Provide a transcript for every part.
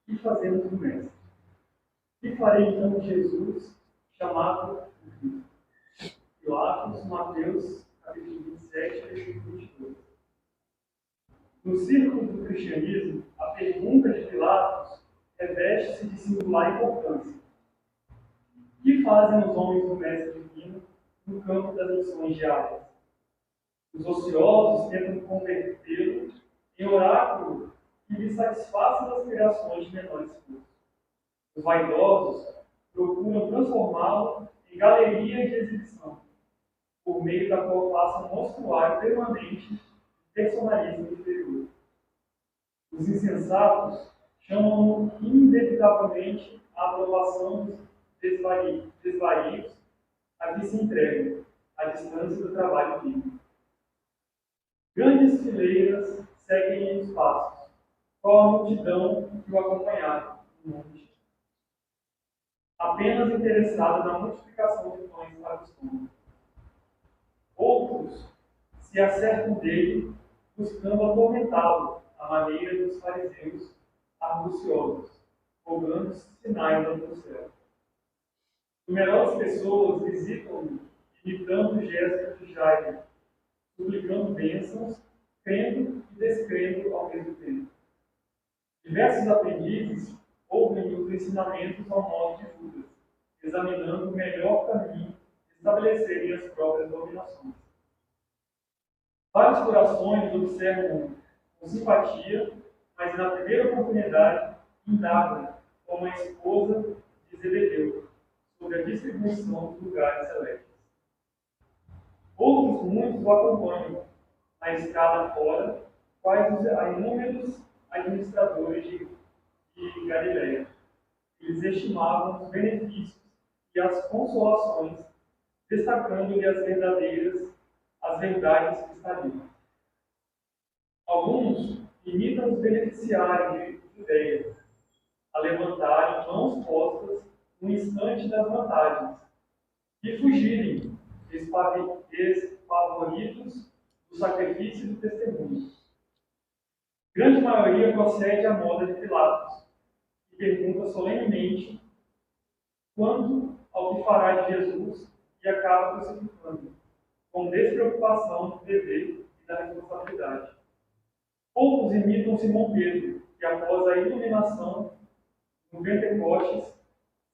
Que fazemos do Mestre? Que farei então de Jesus, chamado Cristo? Pilatos, Mateus, capítulo 27, versículo 22. No círculo do cristianismo, a pergunta de Pilatos reveste-se de singular importância. O que fazem os homens do Mestre Divino no campo das missões diárias? Os ociosos tentam convertê-lo em oráculo que lhe satisfaça as aspirações de menores cursos. Os vaidosos procuram transformá-lo em galeria de exibição, por meio da qual façam um mostruário permanente de personalismo inferior. Os insensatos chamam inevitavelmente a aprovação dos desvarios a que se entregam, à distância do trabalho digno. Grandes fileiras seguem os passos, qual a multidão que o acompanhava no monte, apenas interessada na multiplicação de pães para os estômago. Outros se acercam dele, buscando atormentá-lo, à maneira dos fariseus arguciosos, rogando sinais do céu. Numerosas pessoas visitam-no, imitando gestos de Jairo, suplicando bênçãos, crendo e descrendo ao mesmo tempo. Diversos aprendizes ouvem os ensinamentos ao modo de Judas, examinando o melhor caminho de estabelecerem as próprias dominações. Vários corações observam com simpatia, mas na primeira oportunidade indagam como a esposa de Zebedeu sobre a distribuição dos lugares celestes. Outros muitos o acompanham na estrada fora, quais os inúmeros administradores de Galileia. Eles estimavam os benefícios e as consolações, destacando-lhe as verdades cristalinas. Alguns imitam os beneficiários de Judeia, a levantarem mãos postas no instante das vantagens, e fugirem, espavoridos do sacrifício e do testemunho. Grande maioria procede à moda de Pilatos, e pergunta solenemente quanto ao que fará de Jesus e acaba crucificando, com despreocupação do dever e da responsabilidade. Poucos imitam Simão Pedro, que após a iluminação no Pentecostes,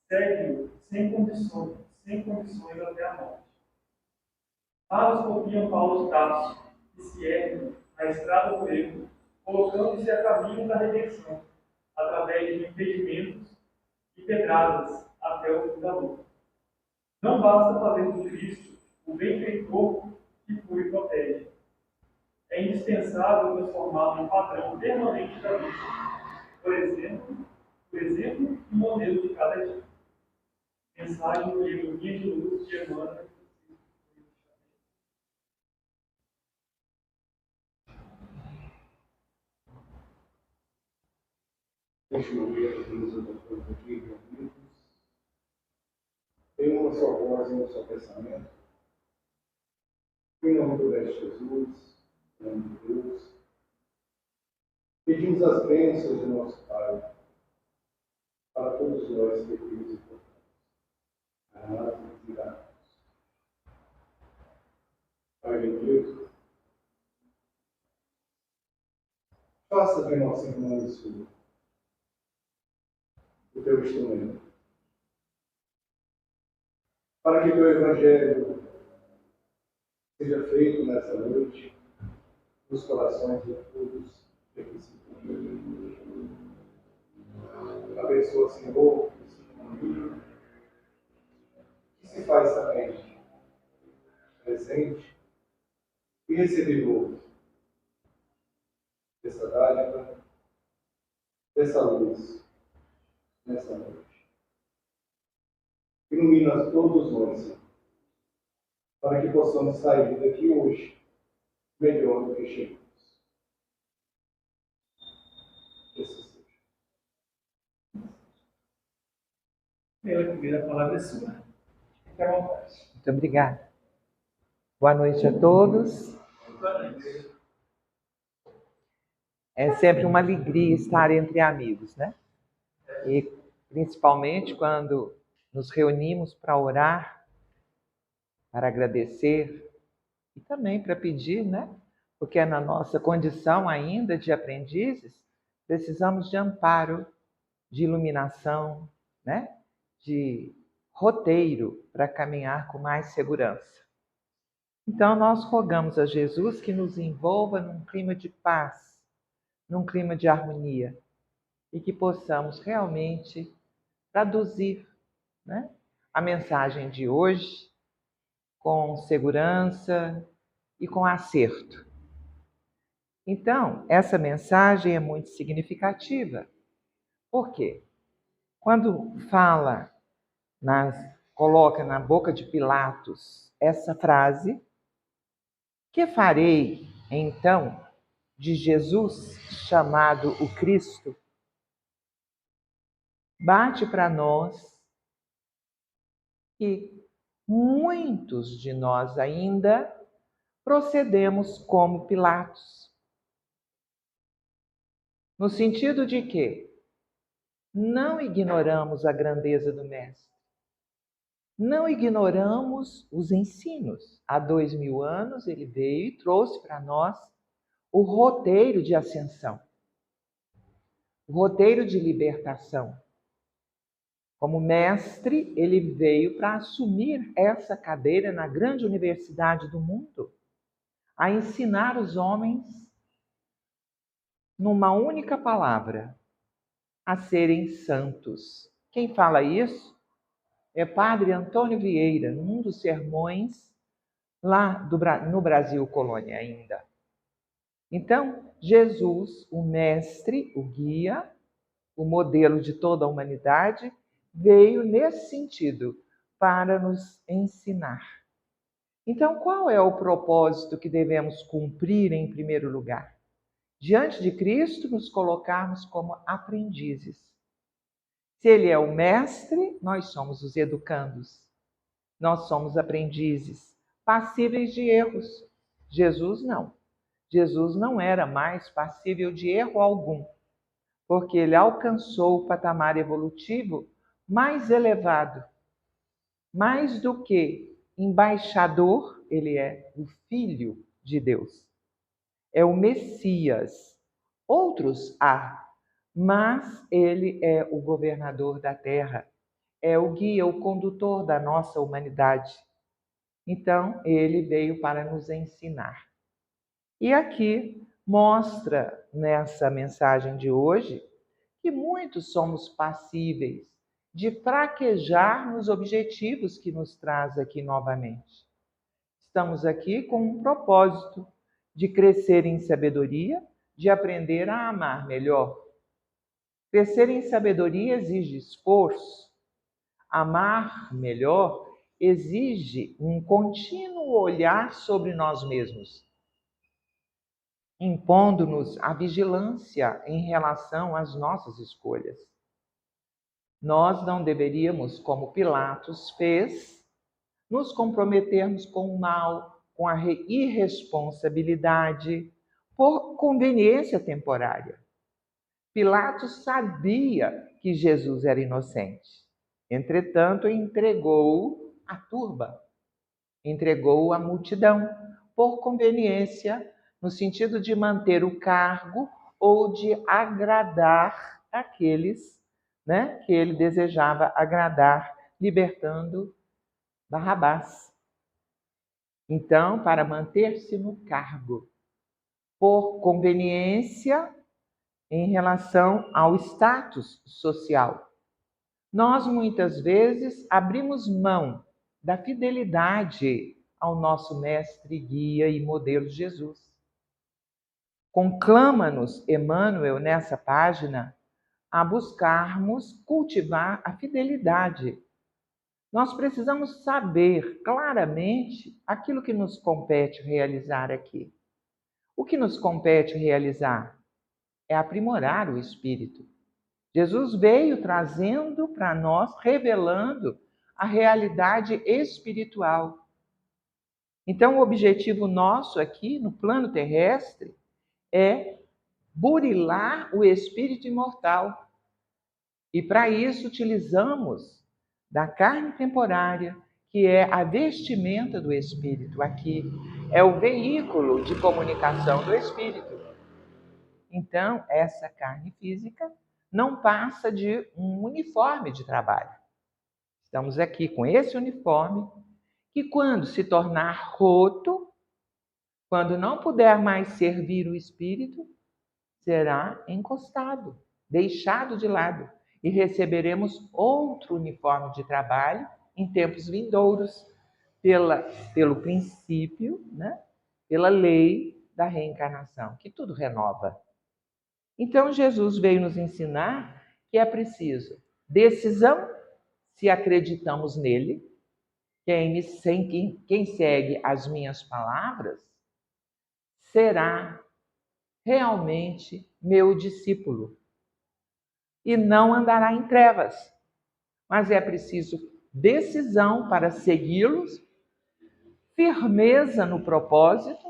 segue-o sem condições até a morte. Raros copiam Paulo de Tarso, que se ergue na estrada do erro, colocando-se a caminho da redenção, através de impedimentos e pedradas até o fim da luta. Não basta fazer do Cristo o benfeitor que cura e protege. É indispensável transformá-lo em padrão permanente da vida. Por exemplo, e modelo de cada dia. Mensagem do livro Guia de Luz de Emmanuel. Deixe eu ver a Deus, eu estou aqui, amigos. Tem uma só voz e um só pensamento. Em nome do Mestre Jesus, em nome de Deus, pedimos as bênçãos do nosso Pai para todos nós que temos importantes, amados e gratos. Pai bendito, faça de nossa irmã e sua o teu instrumento, para que o teu Evangelho seja feito nessa noite nos corações de todos que aqui se encontram. Abençoa, Senhor, esse caminho que se faz também presente e recebedor dessa dádiva, dessa luz, nessa noite. Ilumina todos nós, Senhor, para que possamos sair daqui hoje melhor do que chegamos. Que assim seja. Pela primeira palavra é sua. Fique à vontade. Muito obrigada. Boa noite a todos. Boa noite. É sempre uma alegria estar entre amigos, né? E principalmente quando nos reunimos para orar, para agradecer e também para pedir, né? Porque na nossa condição ainda de aprendizes, precisamos de amparo, de iluminação, né? De roteiro para caminhar com mais segurança. Então, nós rogamos a Jesus que nos envolva num clima de paz, num clima de harmonia, e que possamos realmente traduzir, né, a mensagem de hoje com segurança e com acerto. Então, essa mensagem é muito significativa. Por quê? Quando coloca na boca de Pilatos essa frase: "Que farei, então, de Jesus chamado o Cristo?", bate para nós que muitos de nós ainda procedemos como Pilatos. No sentido de que não ignoramos a grandeza do Mestre, não ignoramos os ensinos. Há 2000 anos ele veio e trouxe para nós o roteiro de ascensão, o roteiro de libertação. Como mestre, ele veio para assumir essa cadeira na grande universidade do mundo, a ensinar os homens, numa única palavra, a serem santos. Quem fala isso é Padre Antônio Vieira, num dos sermões lá no Brasil Colônia ainda. Então, Jesus, o mestre, o guia, o modelo de toda a humanidade, veio nesse sentido, para nos ensinar. Então, qual é o propósito que devemos cumprir em primeiro lugar? Diante de Cristo, nos colocarmos como aprendizes. Se Ele é o mestre, nós somos os educandos. Nós somos aprendizes, passíveis de erros. Jesus não. Jesus não era mais passível de erro algum, porque ele alcançou o patamar evolutivo mais elevado. Mais do que embaixador, ele é o Filho de Deus. É o Messias. Outros há, mas ele é o governador da terra. É o guia, o condutor da nossa humanidade. Então, ele veio para nos ensinar. E aqui mostra, nessa mensagem de hoje, que muitos somos passíveis de fraquejar nos objetivos que nos traz aqui novamente. Estamos aqui com um propósito de crescer em sabedoria, de aprender a amar melhor. Crescer em sabedoria exige esforço. Amar melhor exige um contínuo olhar sobre nós mesmos, impondo-nos a vigilância em relação às nossas escolhas. Nós não deveríamos, como Pilatos fez, nos comprometermos com o mal, com a irresponsabilidade, por conveniência temporária. Pilatos sabia que Jesus era inocente. Entretanto, entregou a turba, entregou a multidão, por conveniência, no sentido de manter o cargo ou de agradar aqueles, né, que ele desejava agradar, libertando Barrabás. Então, para manter-se no cargo, por conveniência em relação ao status social, nós muitas vezes abrimos mão da fidelidade ao nosso mestre, guia e modelo Jesus. Conclama-nos Emmanuel nessa página a buscarmos cultivar a fidelidade. Nós precisamos saber claramente aquilo que nos compete realizar aqui. O que nos compete realizar é aprimorar o espírito. Jesus veio trazendo para nós, revelando a realidade espiritual. Então, o objetivo nosso aqui no plano terrestre é burilar o espírito imortal. E para isso utilizamos da carne temporária, que é a vestimenta do Espírito. Aqui é o veículo de comunicação do Espírito. Então, essa carne física não passa de um uniforme de trabalho. Estamos aqui com esse uniforme que, quando se tornar roto, quando não puder mais servir o Espírito, será encostado, deixado de lado, e receberemos outro uniforme de trabalho em tempos vindouros, pelo princípio, né? Pela lei da reencarnação, que tudo renova. Então, Jesus veio nos ensinar que é preciso decisão, se acreditamos nele. Quem segue as minhas palavras será realmente meu discípulo e não andará em trevas. Mas é preciso decisão para segui-los, firmeza no propósito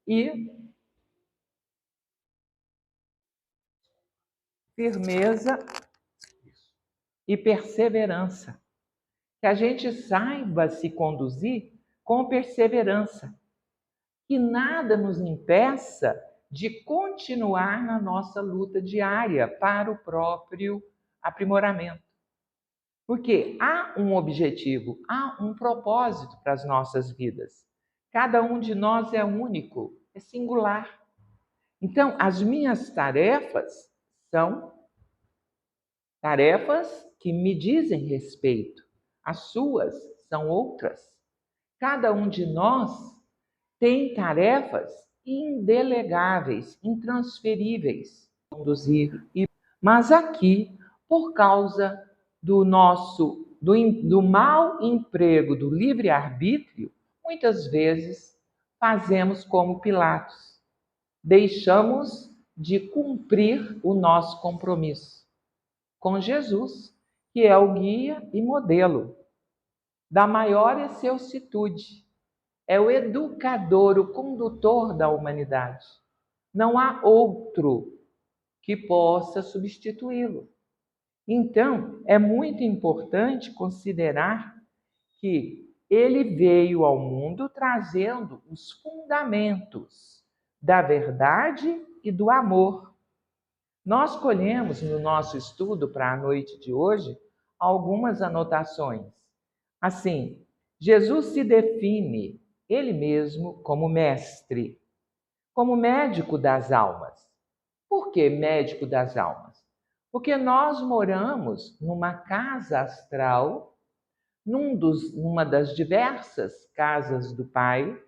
e perseverança. Que a gente saiba se conduzir com perseverança. Que nada nos impeça de continuar na nossa luta diária para o próprio aprimoramento. Porque há um objetivo, há um propósito para as nossas vidas. Cada um de nós é único, é singular. Então, as minhas tarefas são tarefas que me dizem respeito. As suas são outras. Cada um de nós tem tarefas indelegáveis, intransferíveis, mas aqui, por causa do mau emprego do livre-arbítrio, muitas vezes fazemos como Pilatos, deixamos de cumprir o nosso compromisso com Jesus, que é o guia e modelo da maior excelsitude. É o educador, o condutor da humanidade. Não há outro que possa substituí-lo. Então, é muito importante considerar que ele veio ao mundo trazendo os fundamentos da verdade e do amor. Nós colhemos no nosso estudo para a noite de hoje algumas anotações. Assim, Jesus se define ele mesmo como mestre, como médico das almas. Por que médico das almas? Porque nós moramos numa casa astral, numa das diversas casas do Pai,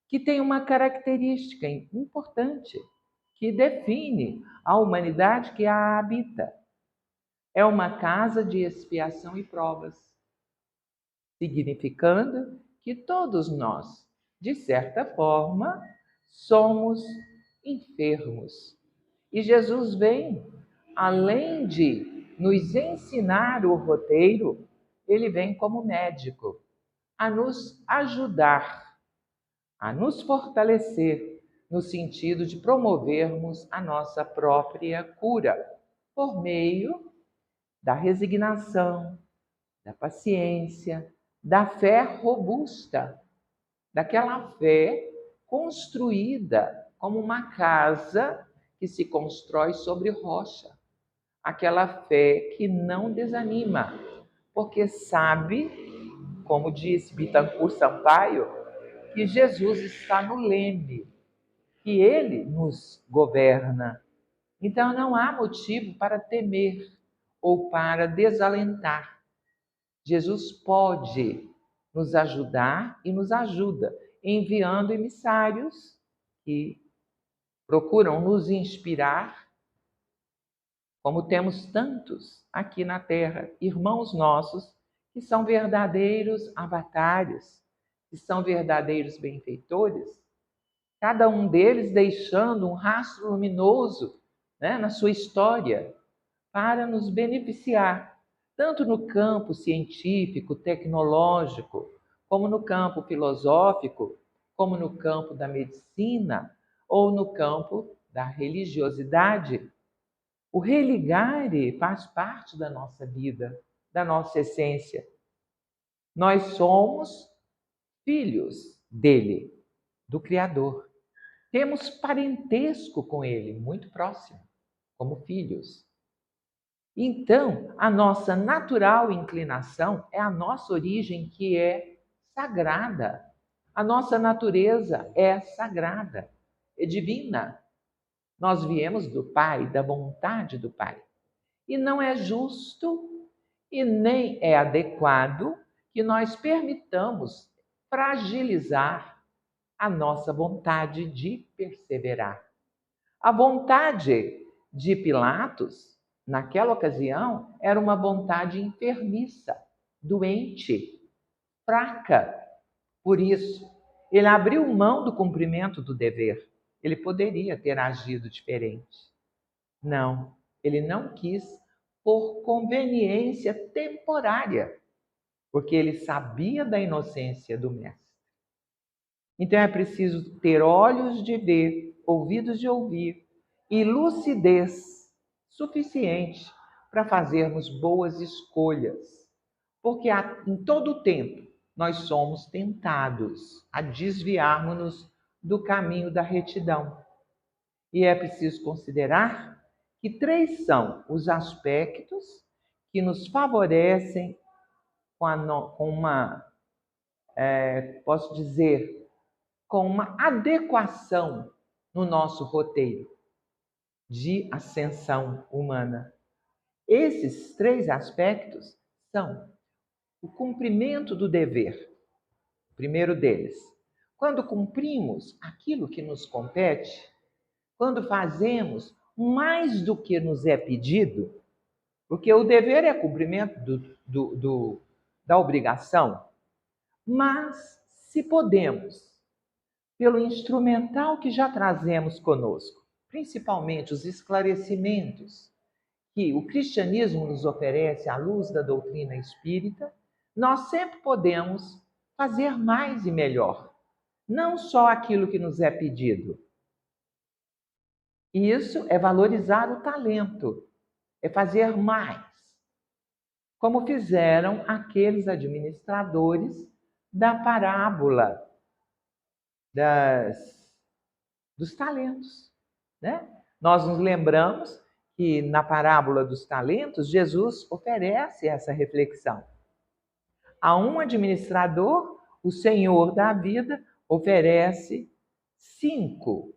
que tem uma característica importante, que define a humanidade que a habita. É uma casa de expiação e provas, significando que todos nós, de certa forma, somos enfermos. E Jesus vem, além de nos ensinar o roteiro, ele vem como médico, a nos ajudar, a nos fortalecer, no sentido de promovermos a nossa própria cura, por meio da resignação, da paciência, da fé robusta, daquela fé construída como uma casa que se constrói sobre rocha. Aquela fé que não desanima, porque sabe, como disse Bittencourt Sampaio, que Jesus está no leme, que ele nos governa. Então não há motivo para temer ou para desalentar. Jesus pode nos ajudar e nos ajuda, enviando emissários que procuram nos inspirar, como temos tantos aqui na Terra, irmãos nossos, que são verdadeiros avatares, que são verdadeiros benfeitores, cada um deles deixando um rastro luminoso, né, na sua história, para nos beneficiar, tanto no campo científico, tecnológico, como no campo filosófico, como no campo da medicina ou no campo da religiosidade. O religare faz parte da nossa vida, da nossa essência. Nós somos filhos dele, do Criador. Temos parentesco com ele, muito próximo, como filhos. Então, a nossa natural inclinação é a nossa origem, que é sagrada. A nossa natureza é sagrada, é divina. Nós viemos do Pai, da vontade do Pai. E não é justo e nem é adequado que nós permitamos fragilizar a nossa vontade de perseverar. A vontade de Pilatos, naquela ocasião, era uma vontade enfermiça, doente, fraca. Por isso, ele abriu mão do cumprimento do dever. Ele poderia ter agido diferente. Não, ele não quis por conveniência temporária, porque ele sabia da inocência do mestre. Então é preciso ter olhos de ver, ouvidos de ouvir e lucidez suficiente para fazermos boas escolhas, porque em todo o tempo nós somos tentados a desviarmos-nos do caminho da retidão. E é preciso considerar que 3 são os aspectos que nos favorecem com uma adequação no nosso roteiro de ascensão humana. Esses 3 aspectos são o cumprimento do dever, o primeiro deles. Quando cumprimos aquilo que nos compete, quando fazemos mais do que nos é pedido, porque o dever é cumprimento da obrigação, mas se podemos, pelo instrumental que já trazemos conosco, principalmente os esclarecimentos que o cristianismo nos oferece à luz da doutrina espírita, nós sempre podemos fazer mais e melhor, não só aquilo que nos é pedido. E isso é valorizar o talento, é fazer mais, como fizeram aqueles administradores da parábola dos talentos, né? Nós nos lembramos que na parábola dos talentos, Jesus oferece essa reflexão. A um administrador, o Senhor da vida oferece 5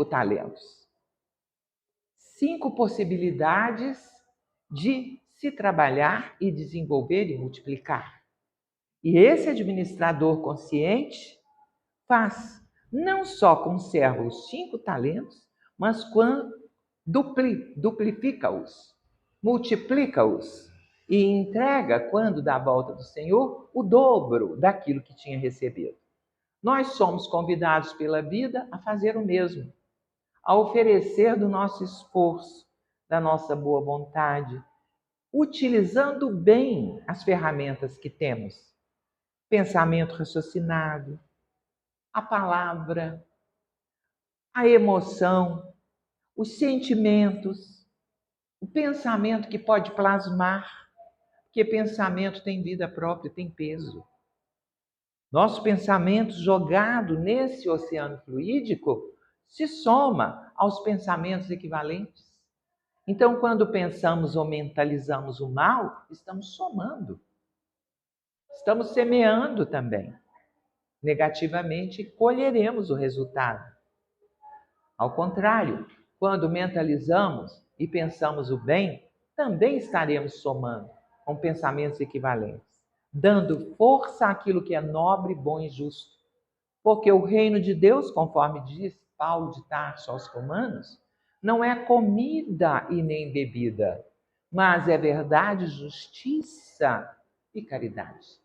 talentos. 5 possibilidades de se trabalhar e desenvolver e multiplicar. E esse administrador consciente não só conserva os 5 talentos, mas duplica-os, multiplica-os e entrega, quando dá a volta do Senhor, o dobro daquilo que tinha recebido. Nós somos convidados pela vida a fazer o mesmo, a oferecer do nosso esforço, da nossa boa vontade, utilizando bem as ferramentas que temos. Pensamento raciocinado, a palavra, a emoção, os sentimentos, o pensamento que pode plasmar, porque pensamento tem vida própria, tem peso. Nosso pensamento jogado nesse oceano fluídico se soma aos pensamentos equivalentes. Então, quando pensamos ou mentalizamos o mal, estamos somando. Estamos semeando também. Negativamente, colheremos o resultado. Ao contrário, quando mentalizamos e pensamos o bem, também estaremos somando com pensamentos equivalentes, dando força àquilo que é nobre, bom e justo. Porque o reino de Deus, conforme diz Paulo de Tarso aos Romanos, não é comida e nem bebida, mas é verdade, justiça e caridade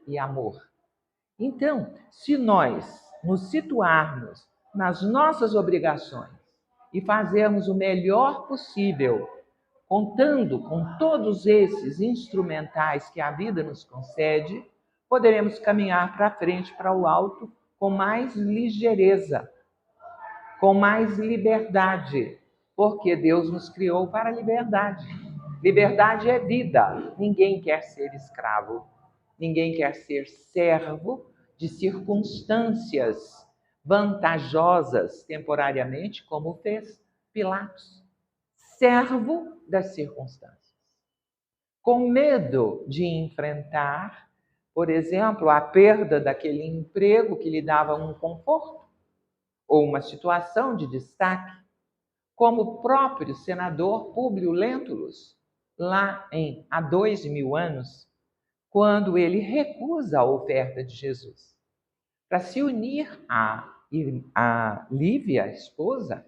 e amor. Então, se nós nos situarmos nas nossas obrigações e fazermos o melhor possível, contando com todos esses instrumentais que a vida nos concede, poderemos caminhar para frente, para o alto, com mais ligeireza, com mais liberdade, porque Deus nos criou para a liberdade. Liberdade é vida. Ninguém quer ser escravo. Ninguém quer ser servo de circunstâncias vantajosas temporariamente, como fez Pilatos. Servo das circunstâncias. Com medo de enfrentar, por exemplo, a perda daquele emprego que lhe dava um conforto ou uma situação de destaque, como o próprio senador Públio Lentulus, lá há 2000 anos, quando ele recusa a oferta de Jesus para se unir a Lívia, a esposa,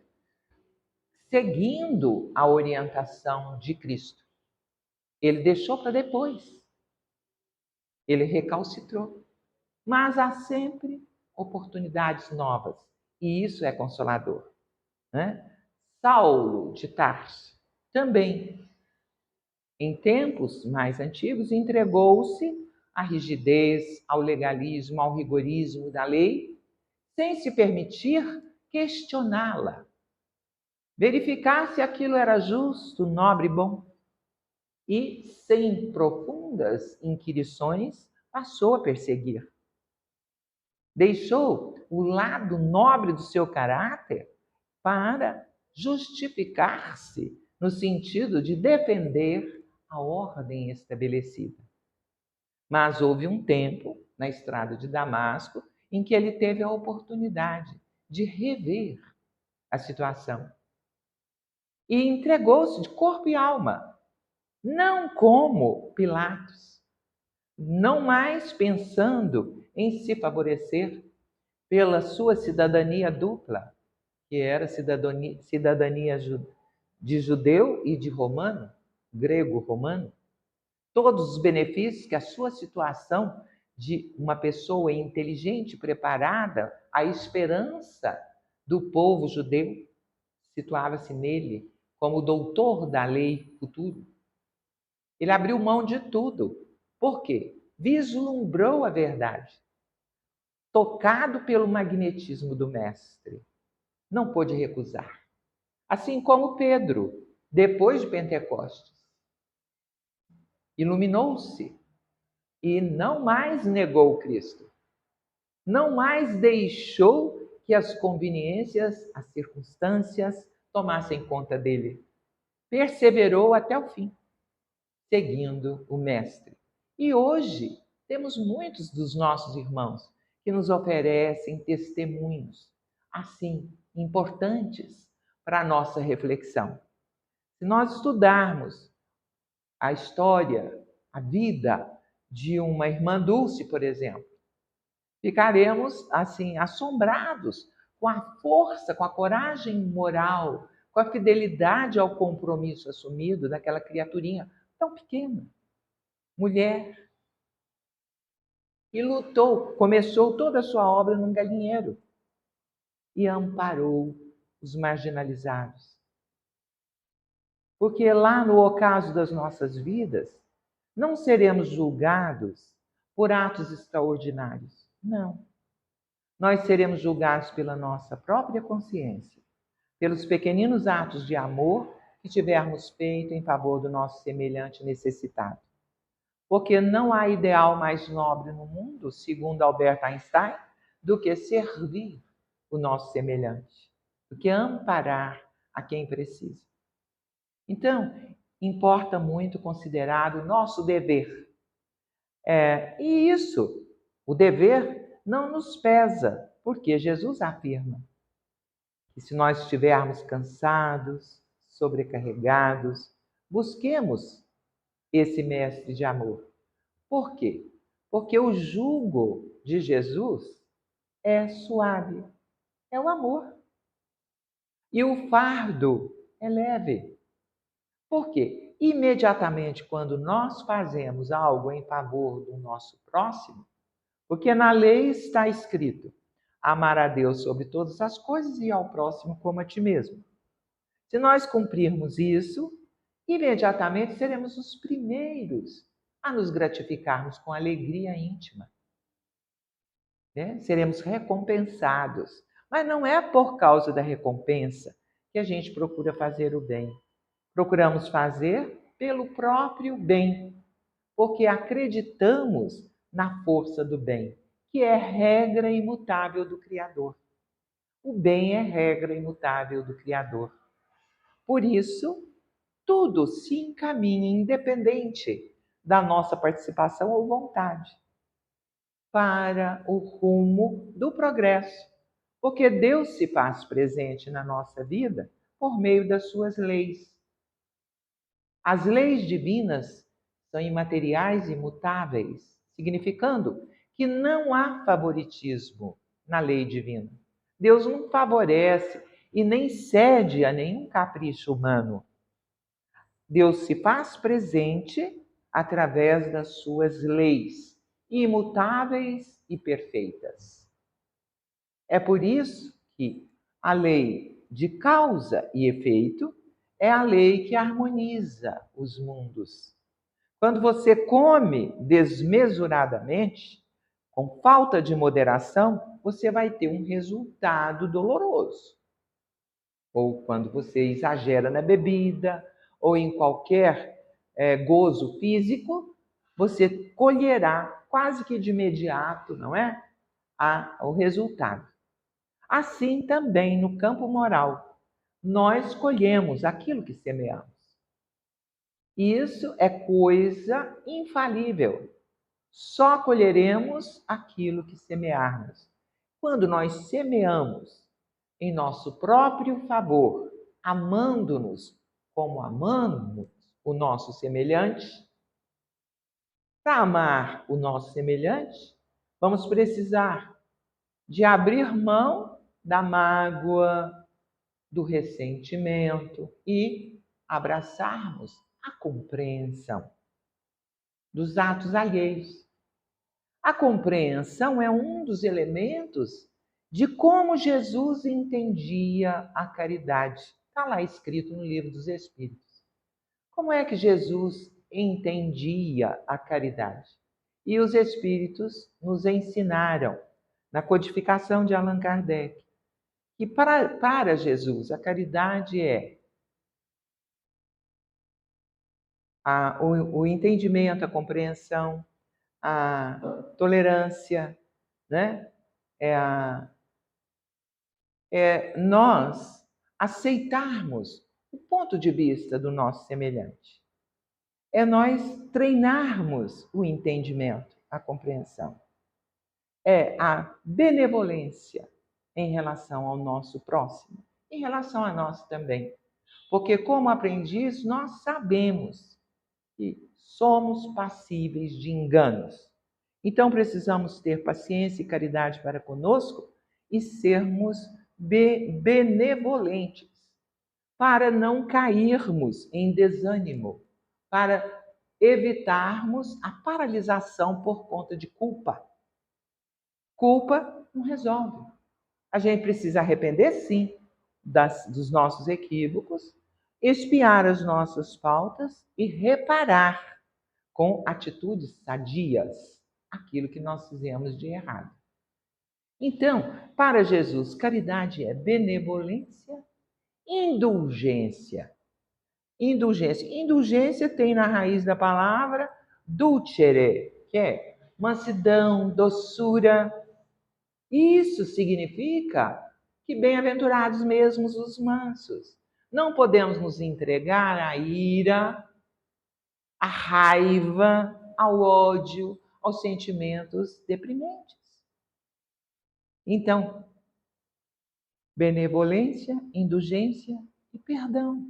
seguindo a orientação de Cristo. Ele deixou para depois. Ele recalcitrou. Mas há sempre oportunidades novas. E isso é consolador, né? Saulo de Tarso também, em tempos mais antigos, entregou-se à rigidez, ao legalismo, ao rigorismo da lei, sem se permitir questioná-la, verificar se aquilo era justo, nobre e bom. E, sem profundas inquirições, passou a perseguir. Deixou o lado nobre do seu caráter para justificar-se no sentido de defender a ordem estabelecida. Mas houve um tempo, na estrada de Damasco, em que ele teve a oportunidade de rever a situação. E entregou-se de corpo e alma, não como Pilatos, não mais pensando em se favorecer pela sua cidadania dupla, que era cidadania de judeu e de romano, grego-romano. Todos os benefícios que a sua situação de uma pessoa inteligente, preparada, a esperança do povo judeu, situava-se nele como doutor da lei futuro. Ele abriu mão de tudo. Por quê? Vislumbrou a verdade. Tocado pelo magnetismo do mestre, não pôde recusar. Assim como Pedro, depois de Pentecostes, iluminou-se e não mais negou Cristo. Não mais deixou que as conveniências, as circunstâncias tomassem conta dele. Perseverou até o fim, seguindo o Mestre. E hoje temos muitos dos nossos irmãos que nos oferecem testemunhos, assim, importantes para a nossa reflexão. Se nós estudarmos a história, a vida de uma irmã Dulce, por exemplo, ficaremos, assim, assombrados com a força, com a coragem moral, com a fidelidade ao compromisso assumido daquela criaturinha tão pequena, mulher, e lutou, começou toda a sua obra num galinheiro e amparou os marginalizados. Porque lá no ocaso das nossas vidas, não seremos julgados por atos extraordinários. Não. Nós seremos julgados pela nossa própria consciência, pelos pequeninos atos de amor que tivermos feito em favor do nosso semelhante necessitado. Porque não há ideal mais nobre no mundo, segundo Albert Einstein, do que servir o nosso semelhante, do que amparar a quem precisa. Então, importa muito considerar o nosso dever. E isso, o dever, não nos pesa, porque Jesus afirma que se nós estivermos cansados, sobrecarregados, busquemos esse mestre de amor. Por quê? Porque o jugo de Jesus é suave, é o amor. E o fardo é leve. Por quê? Imediatamente quando nós fazemos algo em favor do nosso próximo, porque na lei está escrito: amar a Deus sobre todas as coisas e ao próximo como a ti mesmo. Se nós cumprirmos isso, imediatamente seremos os primeiros a nos gratificarmos com alegria íntima. Seremos recompensados. Mas não é por causa da recompensa que a gente procura fazer o bem. Procuramos fazer pelo próprio bem, porque acreditamos na força do bem, que é regra imutável do Criador. O bem é regra imutável do Criador. Por isso, tudo se encaminha, independente da nossa participação ou vontade, para o rumo do progresso. Porque Deus se faz presente na nossa vida por meio das suas leis. As leis divinas são imateriais e imutáveis, significando que não há favoritismo na lei divina. Deus não favorece e nem cede a nenhum capricho humano. Deus se faz presente através das suas leis, imutáveis e perfeitas. É por isso que a lei de causa e efeito é a lei que harmoniza os mundos. Quando você come desmesuradamente, com falta de moderação, você vai ter um resultado doloroso. Ou quando você exagera na bebida, ou em qualquer gozo físico, você colherá quase que de imediato, não é? O resultado. Assim também no campo moral, nós colhemos aquilo que semeamos. Isso é coisa infalível. Só colheremos aquilo que semearmos. Quando nós semeamos em nosso próprio favor, amando-nos como amamos o nosso semelhante, para amar o nosso semelhante, vamos precisar de abrir mão da mágoa, do ressentimento e abraçarmos a compreensão dos atos alheios. A compreensão é um dos elementos de como Jesus entendia a caridade. Está lá escrito no Livro dos Espíritos. Como é que Jesus entendia a caridade? E os Espíritos nos ensinaram, na codificação de Allan Kardec, que para Jesus a caridade é o entendimento, a compreensão, a tolerância, né? É nós aceitarmos o ponto de vista do nosso semelhante. É nós treinarmos o entendimento, a compreensão. É a benevolência em relação ao nosso próximo, em relação a nós também. Porque, como aprendiz, nós sabemos que somos passíveis de enganos. Então, precisamos ter paciência e caridade para conosco e sermos benevolentes, para não cairmos em desânimo, para evitarmos a paralisação por conta de culpa. Culpa não resolve. A gente precisa arrepender, sim, dos nossos equívocos, expiar as nossas faltas e reparar com atitudes sadias aquilo que nós fizemos de errado. Então, para Jesus, caridade é benevolência, indulgência. Indulgência tem na raiz da palavra dulcere, que é mansidão, doçura. Isso significa que bem-aventurados mesmos os mansos. Não podemos nos entregar à ira, à raiva, ao ódio, aos sentimentos deprimentes. Então, benevolência, indulgência e perdão.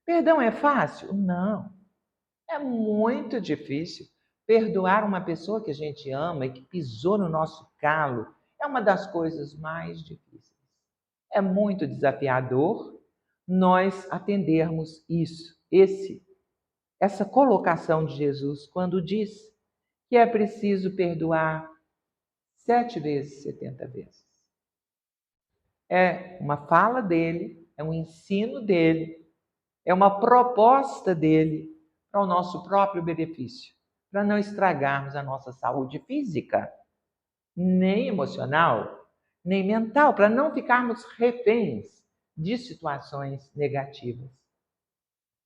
Perdão é fácil? Não. É muito difícil. Perdoar uma pessoa que a gente ama e que pisou no nosso calo é uma das coisas mais difíceis. É muito desafiador nós atendermos essa colocação de Jesus quando diz que é preciso perdoar 7 vezes, 70 vezes. É uma fala dele, é um ensino dele, é uma proposta dele para o nosso próprio benefício, para não estragarmos a nossa saúde física, nem emocional, nem mental, para não ficarmos reféns de situações negativas.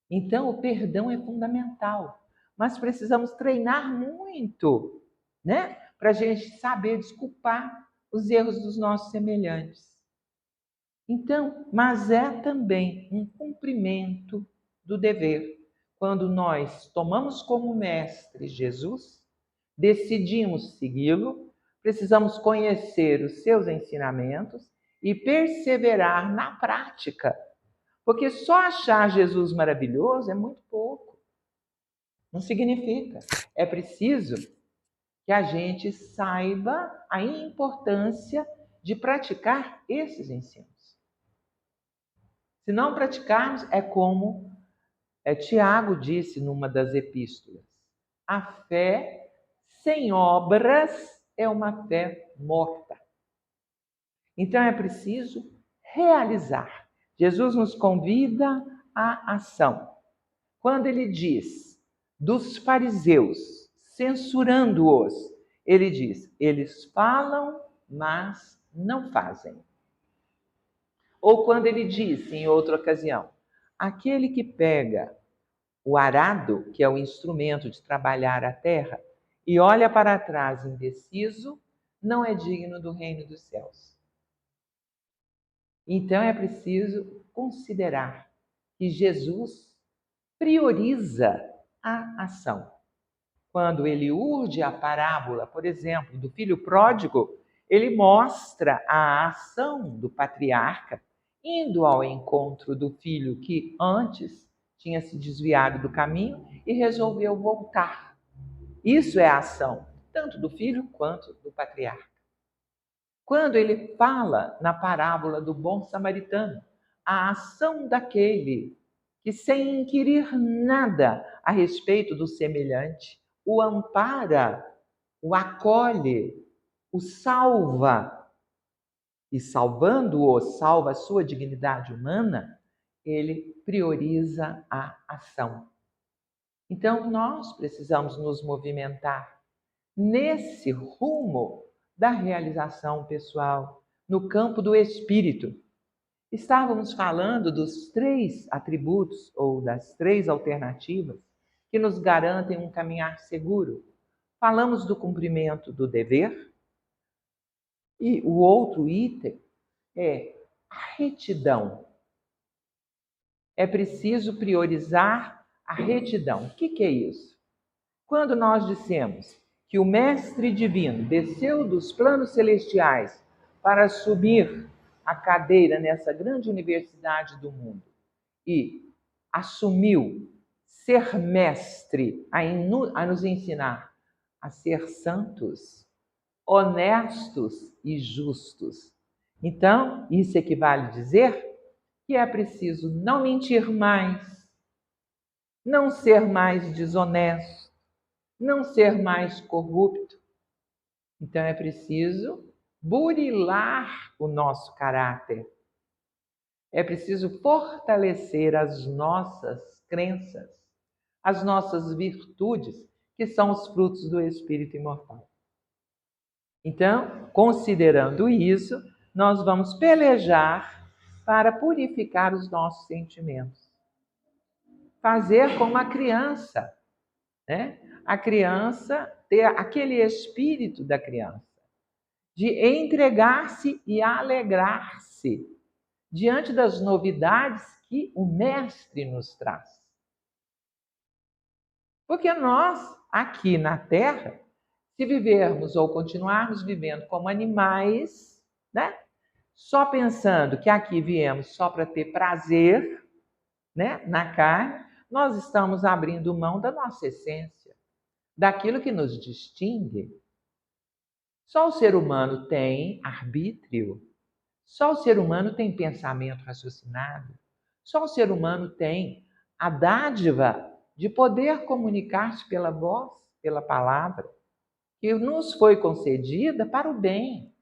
Então, o perdão é fundamental, mas precisamos treinar muito, né? Para a gente saber desculpar os erros dos nossos semelhantes. Então, mas é também um cumprimento do dever. Quando nós tomamos como mestre Jesus, decidimos segui-lo, precisamos conhecer os seus ensinamentos e perseverar na prática. Porque só achar Jesus maravilhoso é muito pouco. Não significa. É preciso que a gente saiba a importância de praticar esses ensinos. Se não praticarmos, é como Tiago disse numa das epístolas: a fé sem obras é uma fé morta. Então é preciso realizar. Jesus nos convida à ação. Quando ele diz dos fariseus, censurando-os, ele diz: eles falam, mas não fazem. Ou quando ele disse, em outra ocasião, aquele que pega o arado, que é o instrumento de trabalhar a terra, e olha para trás indeciso, não é digno do reino dos céus. Então é preciso considerar que Jesus prioriza a ação. Quando ele urde a parábola, por exemplo, do filho pródigo, ele mostra a ação do patriarca indo ao encontro do filho que antes tinha se desviado do caminho e resolveu voltar. Isso é a ação, tanto do filho quanto do patriarca. Quando ele fala na parábola do bom samaritano, a ação daquele que, sem inquirir nada a respeito do semelhante, o ampara, o acolhe, o salva, e salvando-o, salva a sua dignidade humana, ele prioriza a ação. Então, nós precisamos nos movimentar nesse rumo da realização pessoal, no campo do espírito. Estávamos falando dos 3 atributos, ou das 3 alternativas, que nos garantem um caminhar seguro. Falamos do cumprimento do dever, e o outro item é a retidão. É preciso priorizar a retidão. O que é isso? Quando nós dissemos que o Mestre Divino desceu dos planos celestiais para assumir a cadeira nessa grande universidade do mundo e assumiu ser mestre a nos ensinar a ser santos, honestos e justos. Então, isso equivale a dizer que é preciso não mentir mais, não ser mais desonesto, não ser mais corrupto. Então é preciso burilar o nosso caráter. É preciso fortalecer as nossas crenças, as nossas virtudes, que são os frutos do Espírito imortal. Então, considerando isso, nós vamos pelejar para purificar os nossos sentimentos. Fazer como a criança, né? A criança ter aquele espírito da criança, de entregar-se e alegrar-se diante das novidades que o Mestre nos traz. Porque nós, aqui na Terra, se vivermos ou continuarmos vivendo como animais, né? Só pensando que aqui viemos só para ter prazer, né? Na carne, nós estamos abrindo mão da nossa essência, daquilo que nos distingue. Só o ser humano tem arbítrio, só o ser humano tem pensamento raciocinado, só o ser humano tem a dádiva de poder comunicar-se pela voz, pela palavra, que nos foi concedida para o bem.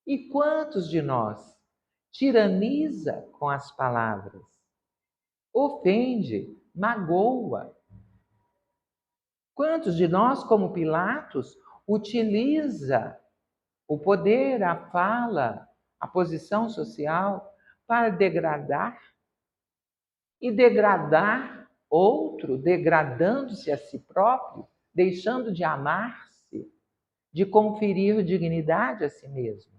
E quantos de nós tiraniza com as palavras, ofende, magoa? Quantos de nós, como Pilatos, utiliza o poder, a fala, a posição social para degradar e degradar outro, degradando-se a si próprio, deixando de amar-se, de conferir dignidade a si mesmo.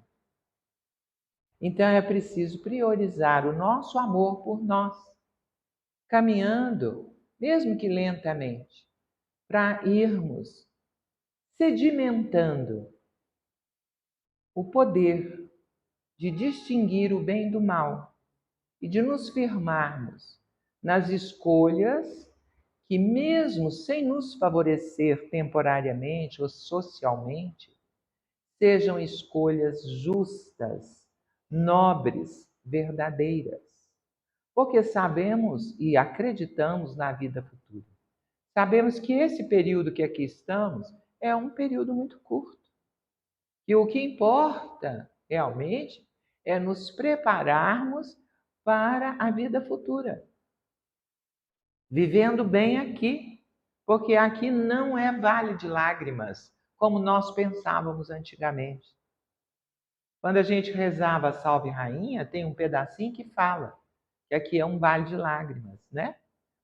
Então é preciso priorizar o nosso amor por nós, caminhando, mesmo que lentamente, para irmos sedimentando o poder de distinguir o bem do mal e de nos firmarmos nas escolhas que, mesmo sem nos favorecer temporariamente ou socialmente, sejam escolhas justas, nobres, verdadeiras. Porque sabemos e acreditamos na vida futura. Sabemos que esse período que aqui estamos é um período muito curto. E o que importa realmente é nos prepararmos para a vida futura. Vivendo bem aqui, porque aqui não é vale de lágrimas, como nós pensávamos antigamente. Quando a gente rezava a Salve Rainha, tem um pedacinho que fala que aqui é um vale de lágrimas, né?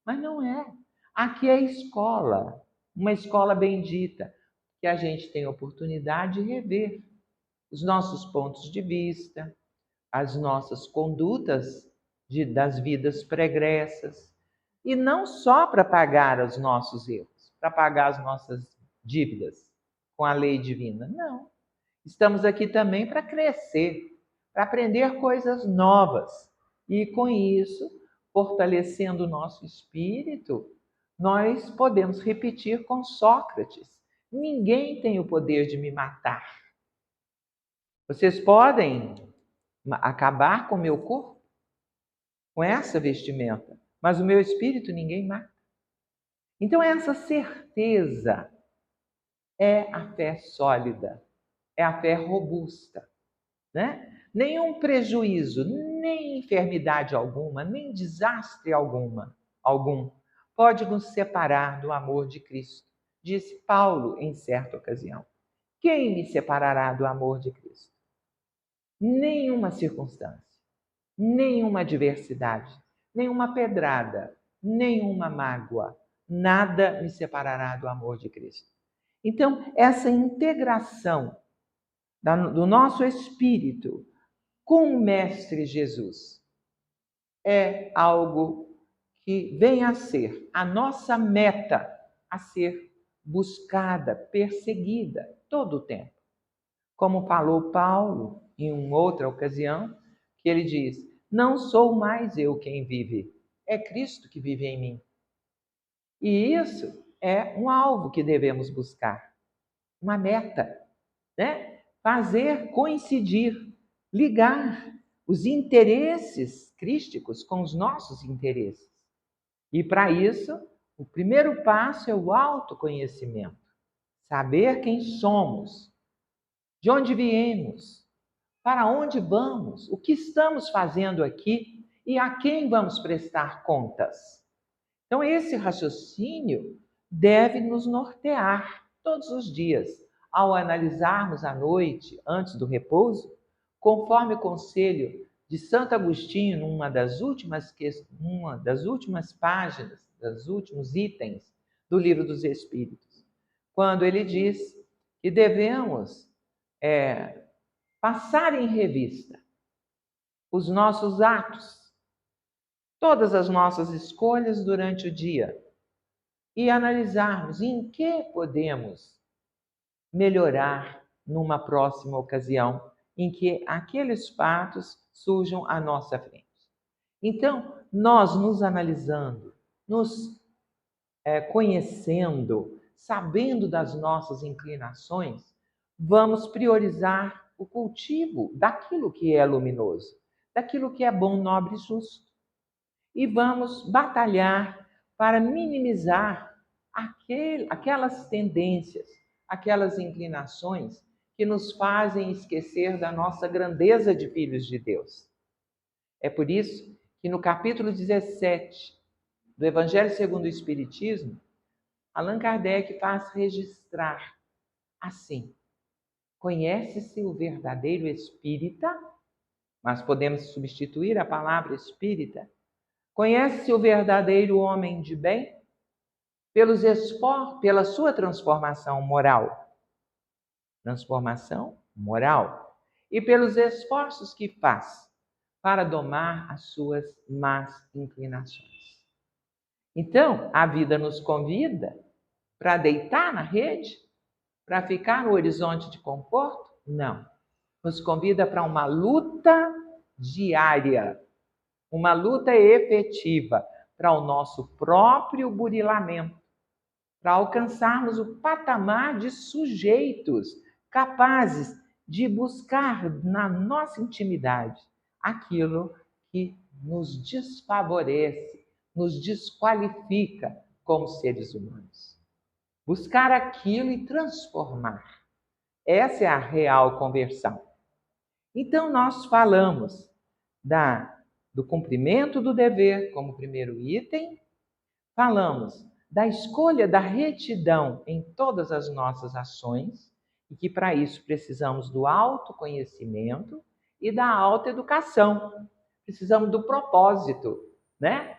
Mas não é. Aqui é escola, uma escola bendita, que a gente tem oportunidade de rever os nossos pontos de vista, as nossas condutas das vidas pregressas, e não só para pagar os nossos erros, para pagar as nossas dívidas com a lei divina, não. Estamos aqui também para crescer, para aprender coisas novas, e com isso, fortalecendo o nosso espírito, nós podemos repetir com Sócrates: ninguém tem o poder de me matar. Vocês podem acabar com o meu corpo, com essa vestimenta, mas o meu espírito ninguém mata. Então essa certeza é a fé sólida, é a fé robusta, né? Nenhum prejuízo, nem enfermidade alguma, nem desastre algum pode nos separar do amor de Cristo, disse Paulo em certa ocasião. Quem me separará do amor de Cristo? Nenhuma circunstância, nenhuma adversidade, nenhuma pedrada, nenhuma mágoa, nada me separará do amor de Cristo. Então, essa integração do nosso espírito com o Mestre Jesus é algo que vem a ser a nossa meta a ser buscada, perseguida todo o tempo. Como falou Paulo em uma outra ocasião, que ele diz: não sou mais eu quem vive, é Cristo que vive em mim. E isso é um alvo que devemos buscar, uma meta, né? Fazer coincidir, ligar os interesses crísticos com os nossos interesses. E para isso, o primeiro passo é o autoconhecimento. Saber quem somos, de onde viemos, para onde vamos, o que estamos fazendo aqui e a quem vamos prestar contas. Então, esse raciocínio deve nos nortear todos os dias, ao analisarmos à noite, antes do repouso, conforme o conselho de Santo Agostinho, numa das últimas páginas, dos últimos itens do Livro dos Espíritos, quando ele diz que devemos passar em revista os nossos atos, todas as nossas escolhas durante o dia e analisarmos em que podemos melhorar numa próxima ocasião em que aqueles fatos surjam à nossa frente. Então, nós nos analisando, nos conhecendo, sabendo das nossas inclinações, vamos priorizar o cultivo daquilo que é luminoso, daquilo que é bom, nobre e justo. E vamos batalhar para minimizar aquelas tendências, aquelas inclinações que nos fazem esquecer da nossa grandeza de filhos de Deus. É por isso que no capítulo 17 do Evangelho segundo o Espiritismo, Allan Kardec faz registrar assim: conhece-se o verdadeiro espírita mas podemos substituir a palavra espírita. Conhece-se o verdadeiro homem de bem pela sua transformação moral. Transformação moral. E pelos esforços que faz para domar as suas más inclinações. Então, a vida nos convida para deitar na rede? Para ficar no horizonte de conforto? Não. Nos convida para uma luta diária, uma luta efetiva para o nosso próprio burilamento, para alcançarmos o patamar de sujeitos capazes de buscar na nossa intimidade aquilo que nos desfavorece, nos desqualifica como seres humanos. Buscar aquilo e transformar. Essa é a real conversão. Então, nós falamos do cumprimento do dever como primeiro item, falamos da escolha da retidão em todas as nossas ações, e que para isso precisamos do autoconhecimento e da autoeducação. Precisamos do propósito,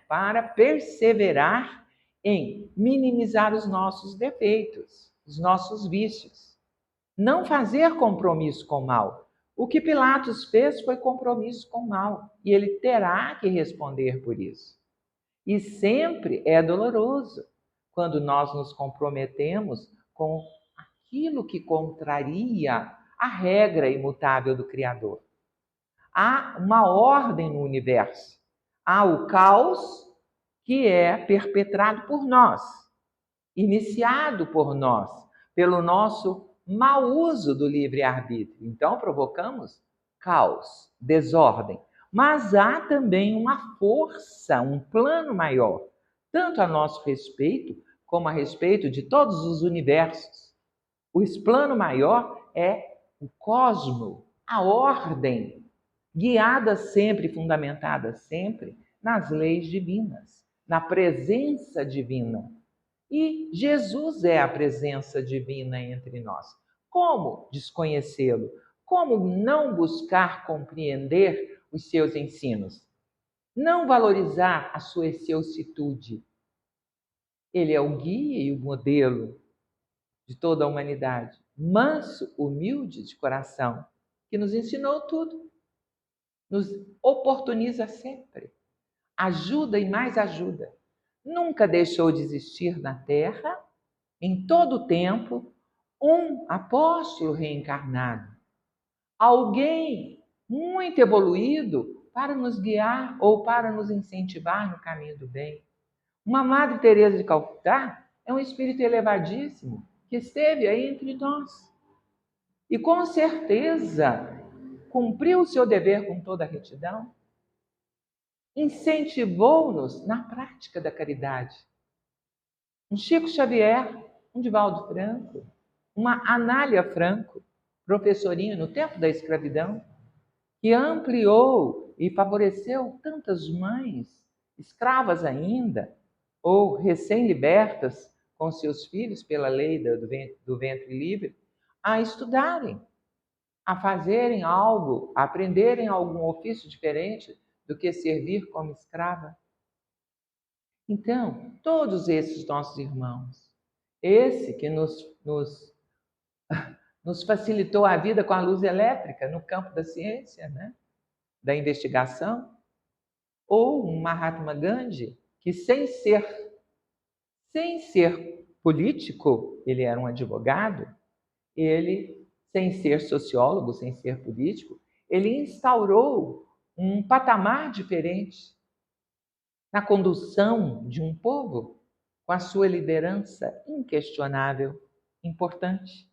para perseverar em minimizar os nossos defeitos, os nossos vícios. Não fazer compromisso com o mal. O que Pilatos fez foi compromisso com o mal, e ele terá que responder por isso. E sempre é doloroso quando nós nos comprometemos com aquilo que contraria a regra imutável do Criador. Há uma ordem no universo. Há o caos que é perpetrado por nós, iniciado por nós, pelo nosso mau uso do livre-arbítrio. Então, provocamos caos, desordem. Mas há também uma força, um plano maior, tanto a nosso respeito, como a respeito de todos os universos. O plano maior é o cosmo, a ordem, guiada sempre, fundamentada sempre nas leis divinas, na presença divina. E Jesus é a presença divina entre nós. Como desconhecê-lo? Como não buscar compreender os seus ensinos? Não valorizar a sua excelsitude. Ele é o guia e o modelo de toda a humanidade. Manso, humilde de coração, que nos ensinou tudo. Nos oportuniza sempre. Ajuda e mais ajuda. Nunca deixou de existir na Terra, em todo o tempo, um apóstolo reencarnado. Alguém muito evoluído para nos guiar ou para nos incentivar no caminho do bem. Uma Madre Teresa de Calcutá é um espírito elevadíssimo que esteve aí entre nós. E com certeza cumpriu o seu dever com toda a retidão. Incentivou-nos na prática da caridade. Um Chico Xavier, um Divaldo Franco, uma Anália Franco, professorinha no tempo da escravidão, que ampliou e favoreceu tantas mães, escravas ainda, ou recém-libertas com seus filhos pela lei do ventre livre, a estudarem, a fazerem algo, a aprenderem algum ofício diferente do que servir como escrava. Então, todos esses nossos irmãos, esse que nos facilitou a vida com a luz elétrica no campo da ciência, da investigação, ou um Mahatma Gandhi, que sem ser político, ele era um advogado, ele, sem ser sociólogo, sem ser político, ele instaurou um patamar diferente na condução de um povo, com a sua liderança inquestionável, importante,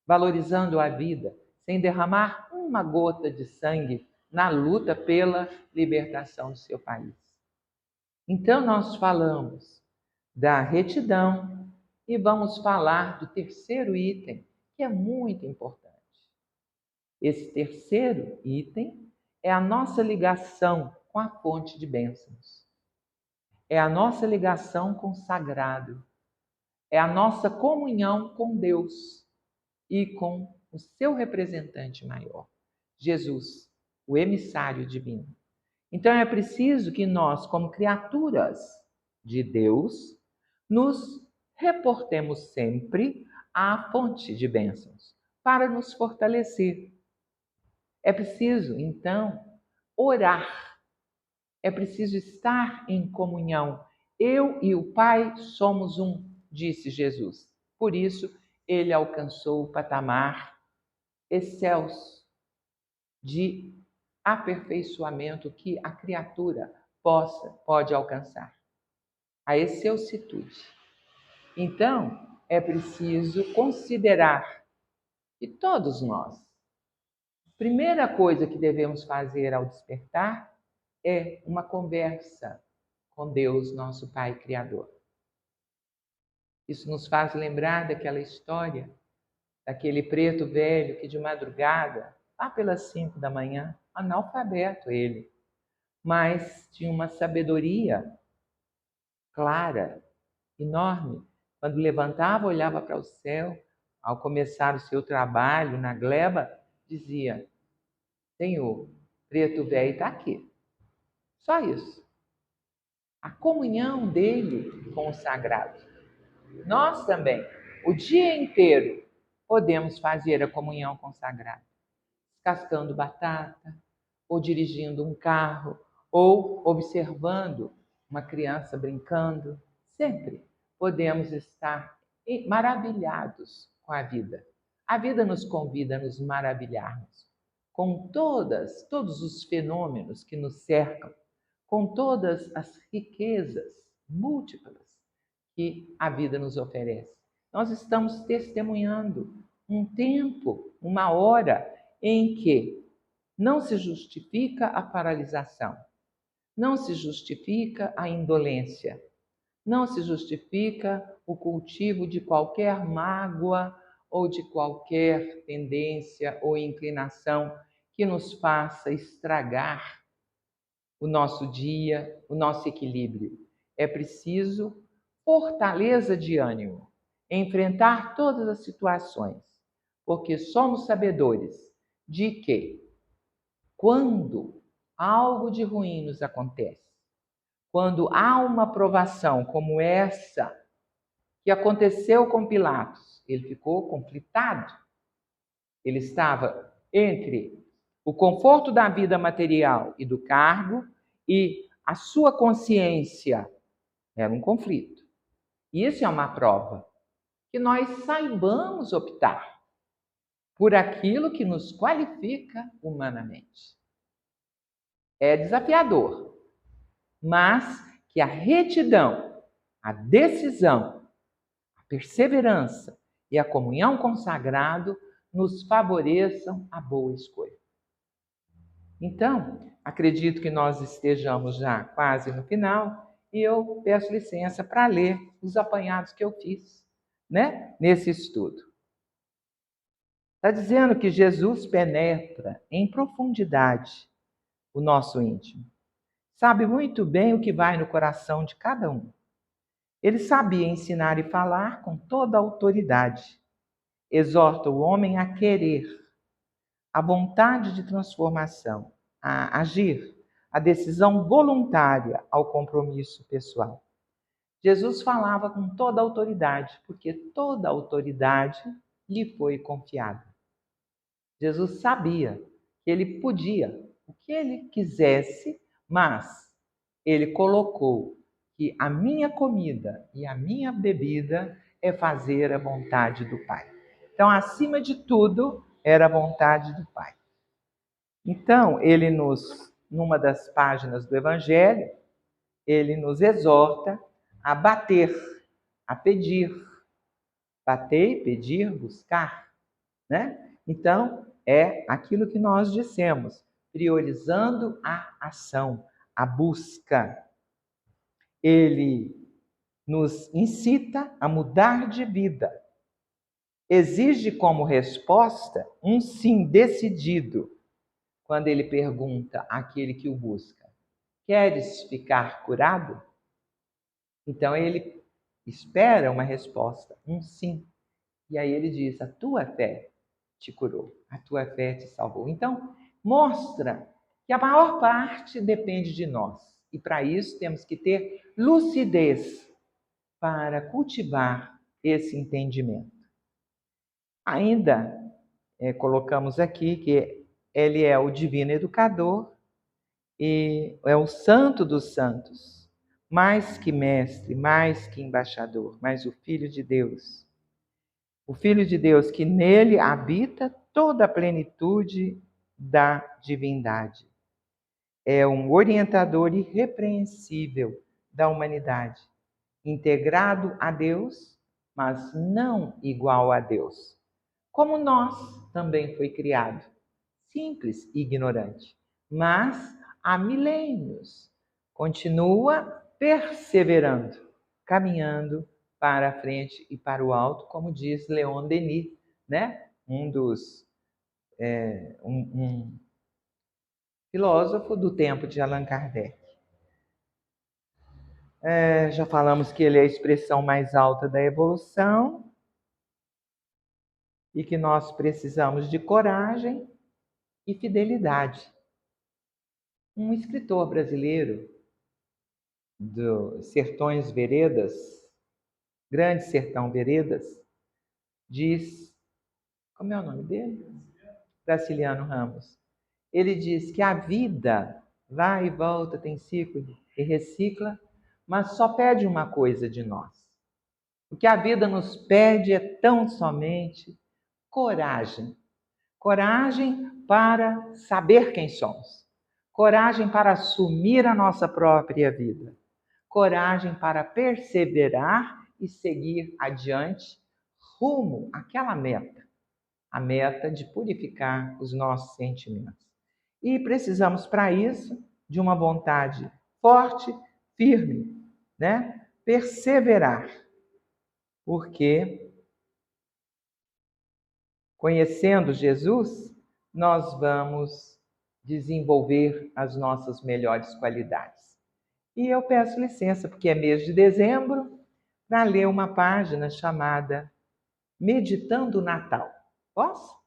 valorizando a vida, sem derramar uma gota de sangue na luta pela libertação do seu país. Então, nós falamos da retidão e vamos falar do terceiro item, que é muito importante. Esse terceiro item é a nossa ligação com a fonte de bênçãos. É a nossa ligação com o sagrado. É a nossa comunhão com Deus e com o seu representante maior, Jesus, o emissário divino. Então é preciso que nós, como criaturas de Deus, nos reportemos sempre à fonte de bênçãos para nos fortalecer. É preciso, então, orar. É preciso estar em comunhão. Eu e o Pai somos um, disse Jesus. Por isso, ele alcançou o patamar excelso de aperfeiçoamento que a criatura pode alcançar. A excelsitude. Então, é preciso considerar que todos nós, a primeira coisa que devemos fazer ao despertar é uma conversa com Deus, nosso Pai Criador. Isso nos faz lembrar daquela história, daquele preto velho que de madrugada, lá pelas 5 da manhã, analfabeto ele, mas tinha uma sabedoria clara, enorme. Quando levantava, olhava para o céu, ao começar o seu trabalho na gleba, dizia: Senhor, preto velho está aqui. Só isso. A comunhão dele com o sagrado. Nós também, o dia inteiro, podemos fazer a comunhão com o sagrado. Descascando batata, ou dirigindo um carro, ou observando uma criança brincando. Sempre podemos estar maravilhados com a vida. A vida nos convida a nos maravilharmos com todos os fenômenos que nos cercam, com todas as riquezas múltiplas que a vida nos oferece. Nós estamos testemunhando um tempo, uma hora em que não se justifica a paralisação, não se justifica a indolência, não se justifica o cultivo de qualquer mágoa ou de qualquer tendência ou inclinação que nos faça estragar o nosso dia, o nosso equilíbrio. É preciso fortaleza de ânimo, enfrentar todas as situações, porque somos sabedores de que quando algo de ruim nos acontece, quando há uma provação como essa que aconteceu com Pilatos, ele ficou conflitado. Ele estava entre o conforto da vida material e do cargo e a sua consciência. Era um conflito. Isso é uma prova que nós saibamos optar por aquilo que nos qualifica humanamente. É desafiador, mas que a retidão, a decisão, a perseverança e a comunhão com o sagrado nos favoreçam a boa escolha. Então, acredito que nós estejamos já quase no final e eu peço licença para ler os apanhados que eu fiz, nesse estudo. Está dizendo que Jesus penetra em profundidade o nosso íntimo. Sabe muito bem o que vai no coração de cada um. Ele sabia ensinar e falar com toda a autoridade. Exorta o homem a querer, a vontade de transformação, a agir, a decisão voluntária ao compromisso pessoal. Jesus falava com toda a autoridade, porque toda a autoridade lhe foi confiada. Jesus sabia que ele podia o que ele quisesse, mas ele colocou que a minha comida e a minha bebida é fazer a vontade do Pai. Então, acima de tudo, era a vontade do Pai. Então, ele numa das páginas do Evangelho, ele nos exorta a bater, a pedir. Bater, pedir, buscar, Então, é aquilo que nós dissemos, priorizando a ação, a busca. Ele nos incita a mudar de vida. Exige como resposta um sim decidido, quando ele pergunta àquele que o busca: queres ficar curado? Então ele espera uma resposta, um sim. E aí ele diz: a tua fé te curou, a tua fé te salvou. Então, mostra que a maior parte depende de nós. E para isso temos que ter lucidez para cultivar esse entendimento. Ainda colocamos aqui que ele é o divino educador e é o santo dos santos, mais que mestre, mais que embaixador, mas o Filho de Deus. O Filho de Deus que nele habita toda a plenitude da divindade. É um orientador irrepreensível da humanidade, integrado a Deus, mas não igual a Deus. Como nós também foi criado, simples e ignorante, mas há milênios continua perseverando, caminhando para a frente e para o alto, como diz Leon Denis, né? Um filósofo do tempo de Allan Kardec. Já falamos que ele é a expressão mais alta da evolução e que nós precisamos de coragem e fidelidade. Um escritor brasileiro do Sertões Veredas, Grande Sertão Veredas, diz, como é o nome dele? Graciliano Ramos. Ele diz que a vida vai e volta, tem ciclo e recicla, mas só pede uma coisa de nós. O que a vida nos pede é tão somente coragem. Coragem para saber quem somos. Coragem para assumir a nossa própria vida. Coragem para perseverar e seguir adiante rumo àquela meta. A meta de purificar os nossos sentimentos. E precisamos, para isso, de uma vontade forte, firme, né? Perseverar. Porque, conhecendo Jesus, nós vamos desenvolver as nossas melhores qualidades. E eu peço licença, porque é mês de dezembro, para ler uma página chamada Meditando o Natal. Posso?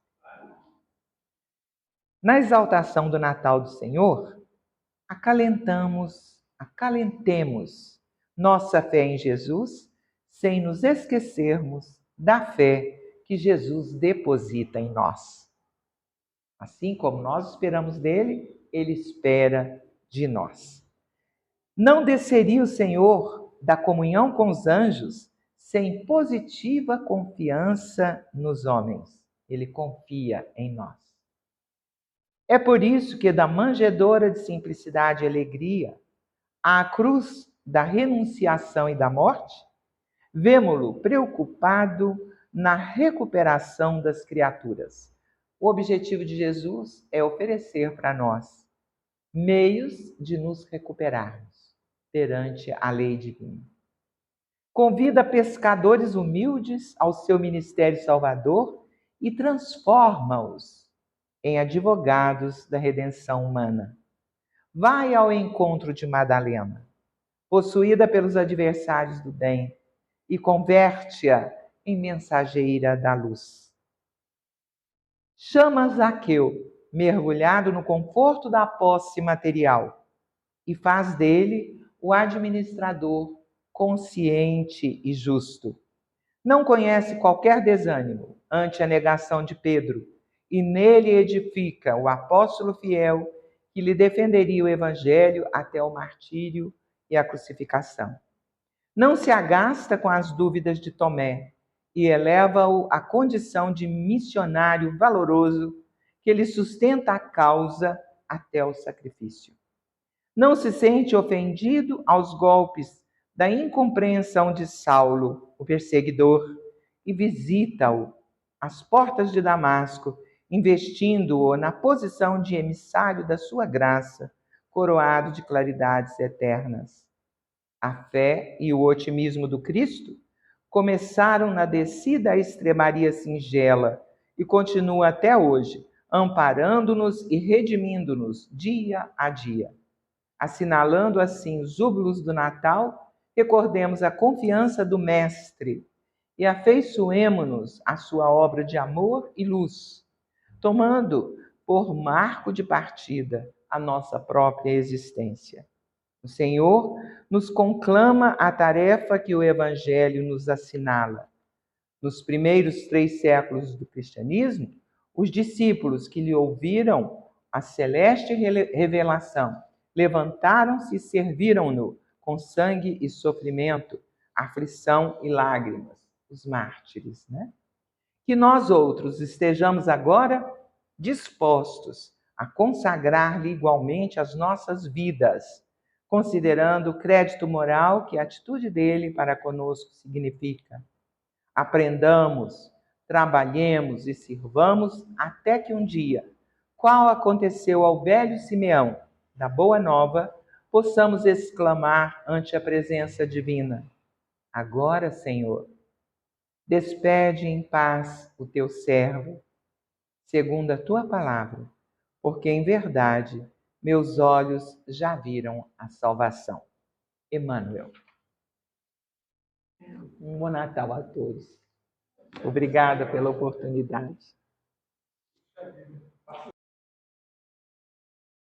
Na exaltação do Natal do Senhor, acalentemos nossa fé em Jesus, sem nos esquecermos da fé que Jesus deposita em nós. Assim como nós esperamos dele, ele espera de nós. Não desceria o Senhor da comunhão com os anjos sem positiva confiança nos homens. Ele confia em nós. É por isso que da manjedoura de simplicidade e alegria à cruz da renunciação e da morte, vemo-lo preocupado na recuperação das criaturas. O objetivo de Jesus é oferecer para nós meios de nos recuperarmos perante a lei divina. Convida pescadores humildes ao seu ministério salvador e transforma-os em advogados da redenção humana. Vai ao encontro de Madalena, possuída pelos adversários do bem, e converte-a em mensageira da luz. Chama Zaqueu, mergulhado no conforto da posse material, e faz dele o administrador consciente e justo. Não conhece qualquer desânimo ante a negação de Pedro, e nele edifica o apóstolo fiel que lhe defenderia o evangelho até o martírio e a crucificação. Não se agasta com as dúvidas de Tomé e eleva-o à condição de missionário valoroso que lhe sustenta a causa até o sacrifício. Não se sente ofendido aos golpes da incompreensão de Saulo, o perseguidor, e visita-o às portas de Damasco, investindo-o na posição de emissário da sua graça, coroado de claridades eternas. A fé e o otimismo do Cristo começaram na descida à extremaria singela e continuam até hoje, amparando-nos e redimindo-nos dia a dia. Assinalando assim os júbilos do Natal, recordemos a confiança do Mestre e afeiçoemo-nos à sua obra de amor e luz, tomando por marco de partida a nossa própria existência. O Senhor nos conclama a tarefa que o Evangelho nos assinala. Nos primeiros 3 séculos do cristianismo, os discípulos que lhe ouviram a celeste revelação levantaram-se e serviram-no com sangue e sofrimento, aflição e lágrimas, os mártires, né? Que nós outros estejamos agora dispostos a consagrar-lhe igualmente as nossas vidas, considerando o crédito moral que a atitude dele para conosco significa. Aprendamos, trabalhemos e sirvamos até que um dia, qual aconteceu ao velho Simeão, da Boa Nova, possamos exclamar ante a presença divina: agora, Senhor, despede em paz o teu servo, segundo a tua palavra, porque em verdade meus olhos já viram a salvação. Emmanuel. Um bom Natal a todos. Obrigada pela oportunidade.